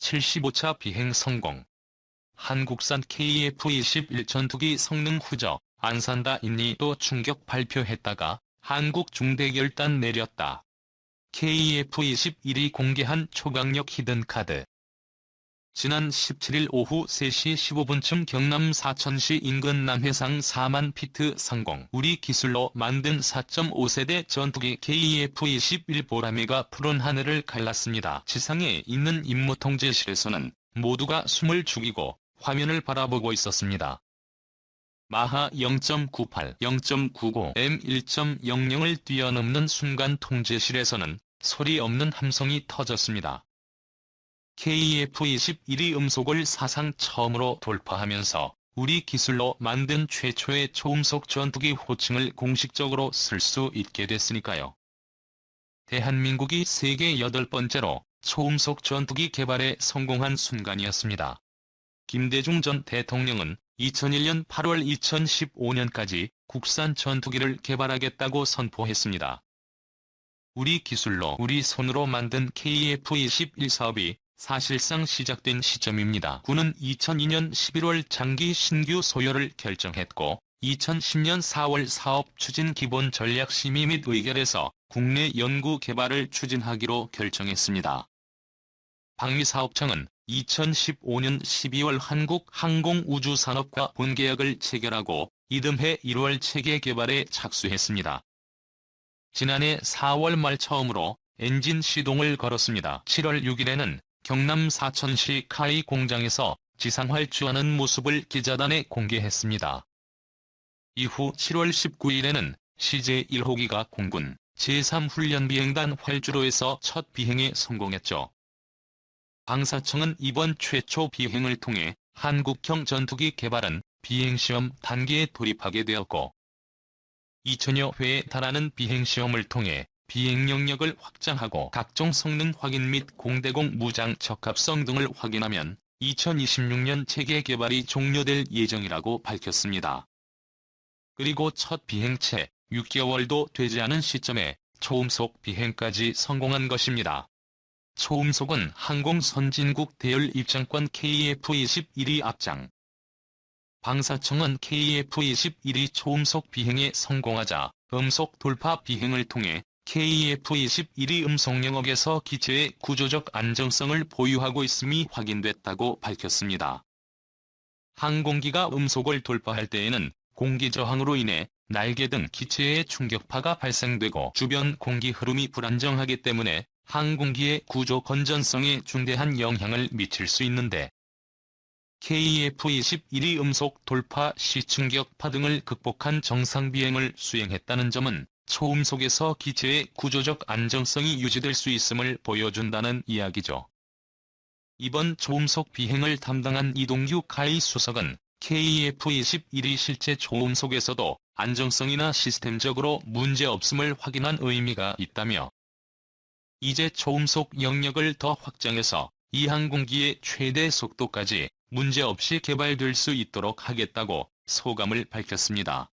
75차 비행 성공. 한국산 KF-21 전투기 성능 후져, 안 산다 인니도 충격 발표했다가 한국 중대결단 내렸다. KF-21이 공개한 초강력 히든카드. 지난 17일 오후 3시 15분쯤 경남 사천시 인근 남해상 4만 피트 상공 우리 기술로 만든 4.5세대 전투기 KF-21 보라매가 푸른 하늘을 갈랐습니다. 지상에 있는 임무통제실에서는 모두가 숨을 죽이고 화면을 바라보고 있었습니다. 마하 0.98, 0.99, M 1.00을 뛰어넘는 순간 통제실에서는 소리 없는 함성이 터졌습니다. KF-21이 음속을 사상 처음으로 돌파하면서 우리 기술로 만든 최초의 초음속 전투기 호칭을 공식적으로 쓸 수 있게 됐으니까요. 대한민국이 세계 8번째로 초음속 전투기 개발에 성공한 순간이었습니다. 김대중 전 대통령은 2001년 8월 2015년까지 국산 전투기를 개발하겠다고 선포했습니다. 우리 기술로 우리 손으로 만든 KF-21 사업이 사실상 시작된 시점입니다. 군은 2002년 11월 장기 신규 소요를 결정했고 2010년 4월 사업 추진 기본 전략 심의 및 의결에서 국내 연구 개발을 추진하기로 결정했습니다. 방위사업청은 2015년 12월 한국항공우주산업과 본계약을 체결하고 이듬해 1월 체계 개발에 착수했습니다. 지난해 4월 말 처음으로 엔진 시동을 걸었습니다. 7월 6일에는 경남 사천시 카이 공장에서 지상 활주하는 모습을 기자단에 공개했습니다. 이후 7월 19일에는 CJ1호기가 공군 제3훈련비행단 활주로에서 첫 비행에 성공했죠. 방사청은 이번 최초 비행을 통해 한국형 전투기 개발은 비행시험 단계에 돌입하게 되었고 2000여 회에 달하는 비행시험을 통해 비행 영역을 확장하고 각종 성능 확인 및 공대공 무장 적합성 등을 확인하면 2026년 체계 개발이 종료될 예정이라고 밝혔습니다. 그리고 첫 비행 채 6개월도 되지 않은 시점에 초음속 비행까지 성공한 것입니다. 초음속은 항공 선진국 대열 입장권 KF-21이 앞장. 방사청은 KF-21이 초음속 비행에 성공하자 음속 돌파 비행을 통해 KF-21이 음속 영역에서 기체의 구조적 안정성을 보유하고 있음이 확인됐다고 밝혔습니다. 항공기가 음속을 돌파할 때에는 공기 저항으로 인해 날개 등 기체에 충격파가 발생되고 주변 공기 흐름이 불안정하기 때문에 항공기의 구조 건전성에 중대한 영향을 미칠 수 있는데 KF-21이 음속 돌파 시 충격파 등을 극복한 정상 비행을 수행했다는 점은 초음속에서 기체의 구조적 안정성이 유지될 수 있음을 보여준다는 이야기죠. 이번 초음속 비행을 담당한 이동규 카이 수석은 KF-21이 실제 초음속에서도 안정성이나 시스템적으로 문제없음을 확인한 의미가 있다며 이제 초음속 영역을 더 확장해서 이 항공기의 최대 속도까지 문제없이 개발될 수 있도록 하겠다고 소감을 밝혔습니다.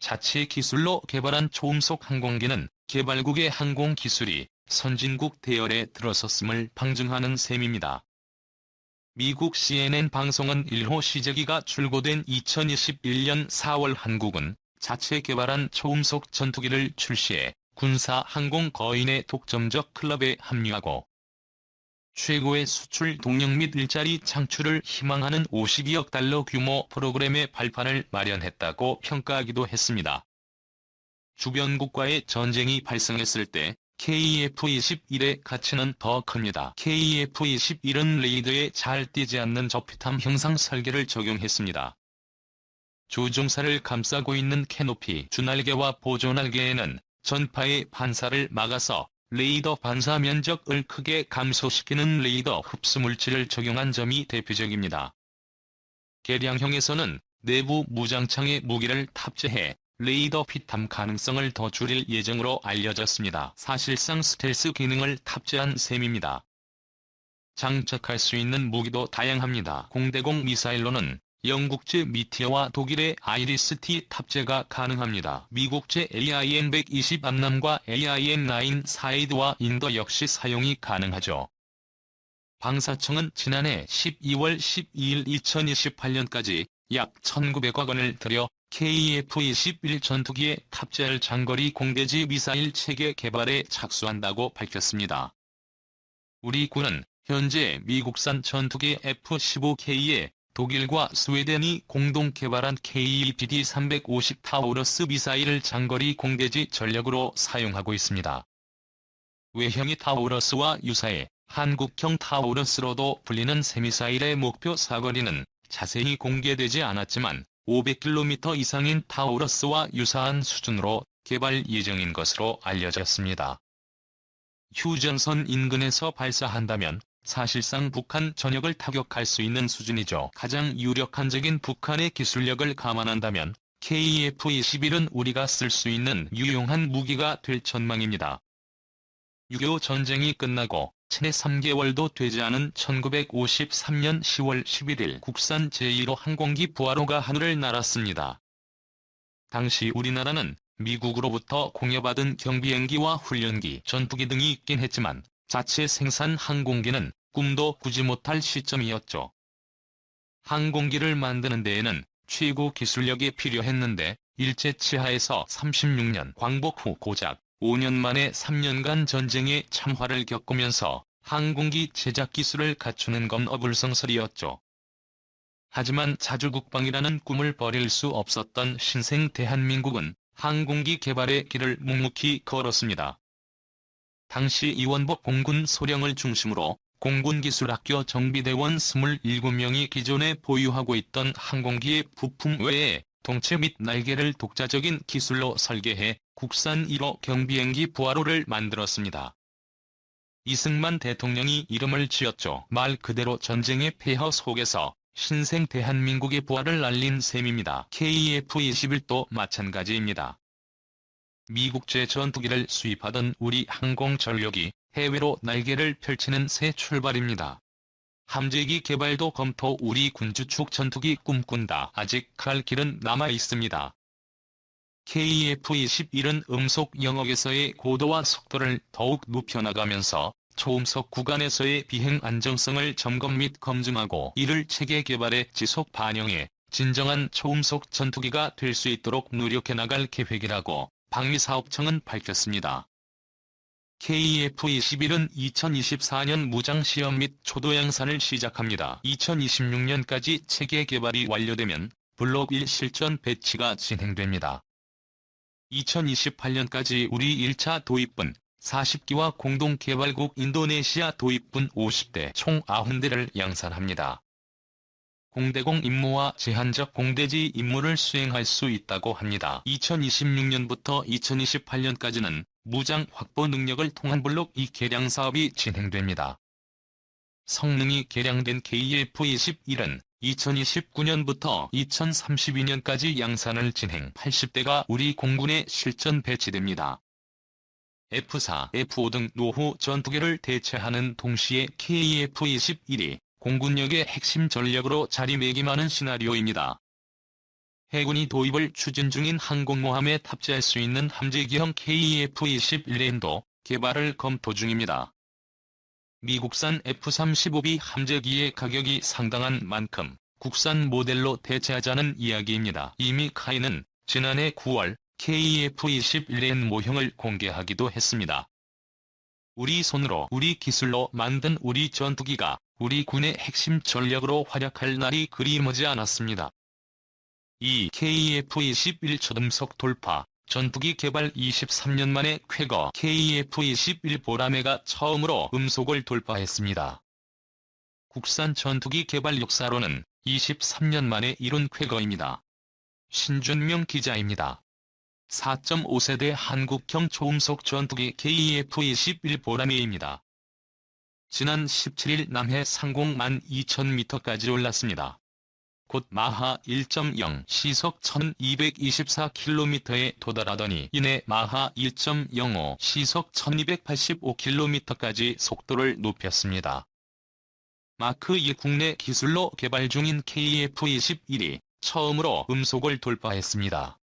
자체 기술로 개발한 초음속 항공기는 개발국의 항공 기술이 선진국 대열에 들어섰음을 방증하는 셈입니다. 미국 CNN 방송은 1호 시제기가 출고된 2021년 4월 한국은 자체 개발한 초음속 전투기를 출시해 군사 항공 거인의 독점적 클럽에 합류하고 최고의 수출 동력 및 일자리 창출을 희망하는 52억 달러 규모 프로그램의 발판을 마련했다고 평가하기도 했습니다. 주변국과의 전쟁이 발생했을 때 KF-21의 가치는 더 큽니다. KF-21은 레이더에 잘 띄지 않는 저피탐 형상 설계를 적용했습니다. 조종사를 감싸고 있는 캐노피 주날개와 보조날개에는 전파의 반사를 막아서 레이더 반사 면적을 크게 감소시키는 레이더 흡수 물질을 적용한 점이 대표적입니다. 개량형에서는 내부 무장창에 무기를 탑재해 레이더 피탐 가능성을 더 줄일 예정으로 알려졌습니다. 사실상 스텔스 기능을 탑재한 셈입니다. 장착할 수 있는 무기도 다양합니다. 공대공 미사일로는 영국제 미티어와 독일의 아이리스-T 탑재가 가능합니다. 미국제 AIM-120 암람과 AIM-9 사이드와 인도 역시 사용이 가능하죠. 방사청은 지난해 12월 12일 2028년까지 약 1,900억 원을 들여 KF-21 전투기에 탑재할 장거리 공대지 미사일 체계 개발에 착수한다고 밝혔습니다. 우리 군은 현재 미국산 전투기 F-15K에 독일과 스웨덴이 공동 개발한 KEPD-350 타우러스 미사일을 장거리 공대지 전력으로 사용하고 있습니다. 외형이 타우러스와 유사해 한국형 타우러스로도 불리는 새미사일의 목표 사거리는 자세히 공개되지 않았지만 500km 이상인 타우러스와 유사한 수준으로 개발 예정인 것으로 알려졌습니다. 휴전선 인근에서 발사한다면 사실상 북한 전역을 타격할 수 있는 수준이죠. 가장 유력한적인 북한의 기술력을 감안한다면 KF-21은 우리가 쓸 수 있는 유용한 무기가 될 전망입니다. 6.25 전쟁이 끝나고 채 3개월도 되지 않은 1953년 10월 11일 국산 제1호 항공기 부하로가 하늘을 날았습니다. 당시 우리나라는 미국으로부터 공여받은 경비행기와 훈련기, 전투기 등이 있긴 했지만 자체 생산 항공기는 꿈도 꾸지 못할 시점이었죠. 항공기를 만드는 데에는 최고 기술력이 필요했는데 일제치하에서 36년 광복 후 고작 5년 만에 3년간 전쟁의 참화를 겪으면서 항공기 제작 기술을 갖추는 건 어불성설이었죠. 하지만 자주국방이라는 꿈을 버릴 수 없었던 신생 대한민국은 항공기 개발의 길을 묵묵히 걸었습니다. 당시 이원복 공군 소령을 중심으로 공군기술학교 정비대원 27명이 기존에 보유하고 있던 항공기의 부품 외에 동체 및 날개를 독자적인 기술로 설계해 국산 1호 경비행기 부하로를 만들었습니다. 이승만 대통령이 이름을 지었죠. 말 그대로 전쟁의 폐허 속에서 신생 대한민국의 부활을 알린 셈입니다. KF-21도 마찬가지입니다. 미국제 전투기를 수입하던 우리 항공전력이 해외로 날개를 펼치는 새 출발입니다. 함재기 개발도 검토. 우리 군주축 전투기 꿈꾼다. 아직 갈 길은 남아 있습니다. KF-21은 음속 영역에서의 고도와 속도를 더욱 높여나가면서 초음속 구간에서의 비행 안정성을 점검 및 검증하고 이를 체계 개발에 지속 반영해 진정한 초음속 전투기가 될 수 있도록 노력해 나갈 계획이라고 방위사업청은 밝혔습니다. KF-21은 2024년 무장시험 및 초도양산을 시작합니다. 2026년까지 체계 개발이 완료되면 블록 1 실전 배치가 진행됩니다. 2028년까지 우리 1차 도입분 40기와 공동개발국 인도네시아 도입분 50대 총 90대를 양산합니다. 공대공 임무와 제한적 공대지 임무를 수행할 수 있다고 합니다. 2026년부터 2028년까지는 무장 확보 능력을 통한 블록 2 개량 사업이 진행됩니다. 성능이 개량된 KF-21은 2029년부터 2032년까지 양산을 진행 80대가 우리 공군에 실전 배치됩니다. F4, F5 등 노후 전투기를 대체하는 동시에 KF-21이 공군력의 핵심 전력으로 자리매김하는 시나리오입니다. 해군이 도입을 추진 중인 항공모함에 탑재할 수 있는 함재기형 KF-21도 개발을 검토 중입니다. 미국산 F-35B 함재기의 가격이 상당한 만큼 국산 모델로 대체하자는 이야기입니다. 이미 카이는 지난해 9월 KF-21N 모형을 공개하기도 했습니다. 우리 손으로 우리 기술로 만든 우리 전투기가 우리 군의 핵심 전력으로 활약할 날이 그리 머지 않았습니다. 이 KF-21 초음속 돌파 전투기 개발 23년 만에 쾌거 KF-21 보라매가 처음으로 음속을 돌파했습니다. 국산 전투기 개발 역사로는 23년 만에 이룬 쾌거입니다. 신준명 기자입니다. 4.5세대 한국형 초음속 전투기 KF-21 보라매입니다. 지난 17일 남해 상공 12,000m까지 올랐습니다. 곧 마하 1.0 시속 1224km에 도달하더니 이내 마하 1.05 시속 1285km까지 속도를 높였습니다. 마크 2 국내 기술로 개발 중인 KF-21이 처음으로 음속을 돌파했습니다.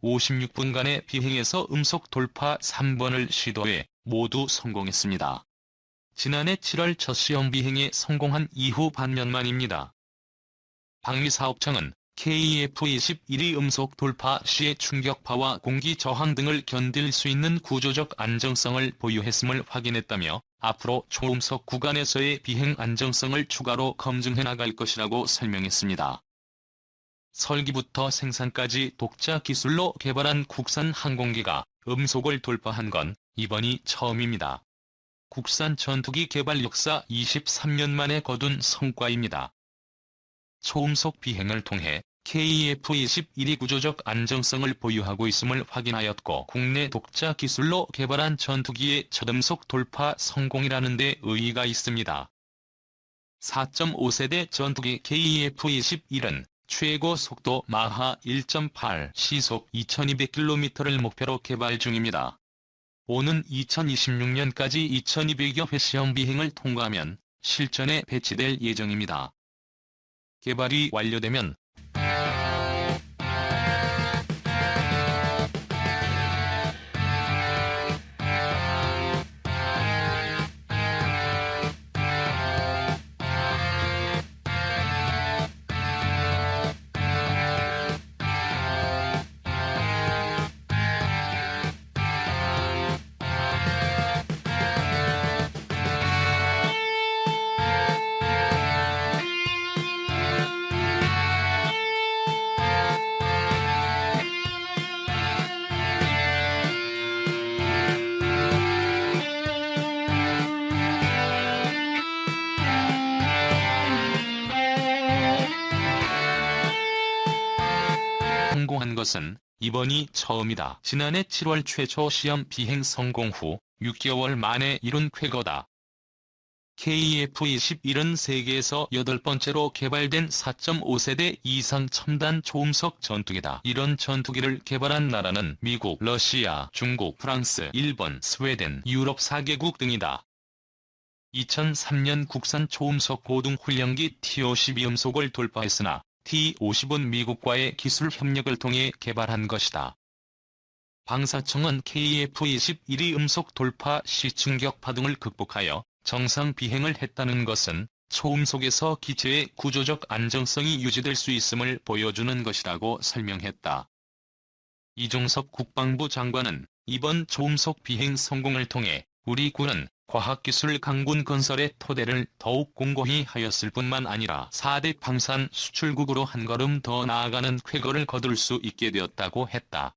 56분간의 비행에서 음속 돌파 3번을 시도해 모두 성공했습니다. 지난해 7월 첫 시험 비행에 성공한 이후 반년 만입니다. 방위사업청은 KF-21이 음속 돌파 시의 충격파와 공기 저항 등을 견딜 수 있는 구조적 안정성을 보유했음을 확인했다며 앞으로 초음속 구간에서의 비행 안정성을 추가로 검증해 나갈 것이라고 설명했습니다. 설계부터 생산까지 독자 기술로 개발한 국산 항공기가 음속을 돌파한 건 이번이 처음입니다. 국산 전투기 개발 역사 23년 만에 거둔 성과입니다. 초음속 비행을 통해 KF-21이 구조적 안정성을 보유하고 있음을 확인하였고 국내 독자 기술로 개발한 전투기의 초음속 돌파 성공이라는 데 의의가 있습니다. 4.5세대 전투기 KF-21은 최고 속도 마하 1.8, 시속 2200km를 목표로 개발 중입니다. 오는 2026년까지 2200여 회 시험 비행을 통과하면 실전에 배치될 예정입니다. 개발이 완료되면 성공한 것은 이번이 처음이다. 지난해 7월 최초 시험 비행 성공 후 6개월 만에 이룬 쾌거다. KF-21은 세계에서 8번째로 개발된 4.5세대 이상 첨단 초음속 전투기다. 이런 전투기를 개발한 나라는 미국, 러시아, 중국, 프랑스, 일본, 스웨덴, 유럽 4개국 등이다. 2003년 국산 초음속 고등훈련기 T-52 음속을 돌파했으나 T-50은 미국과의 기술 협력을 통해 개발한 것이다. 방사청은 KF-21이 음속 돌파 시 충격파 등을 극복하여 정상 비행을 했다는 것은 초음속에서 기체의 구조적 안정성이 유지될 수 있음을 보여주는 것이라고 설명했다. 이종섭 국방부 장관은 이번 초음속 비행 성공을 통해 우리 군은 과학기술 강군 건설의 토대를 더욱 공고히 하였을 뿐만 아니라 4대 방산 수출국으로 한 걸음 더 나아가는 쾌거를 거둘 수 있게 되었다고 했다.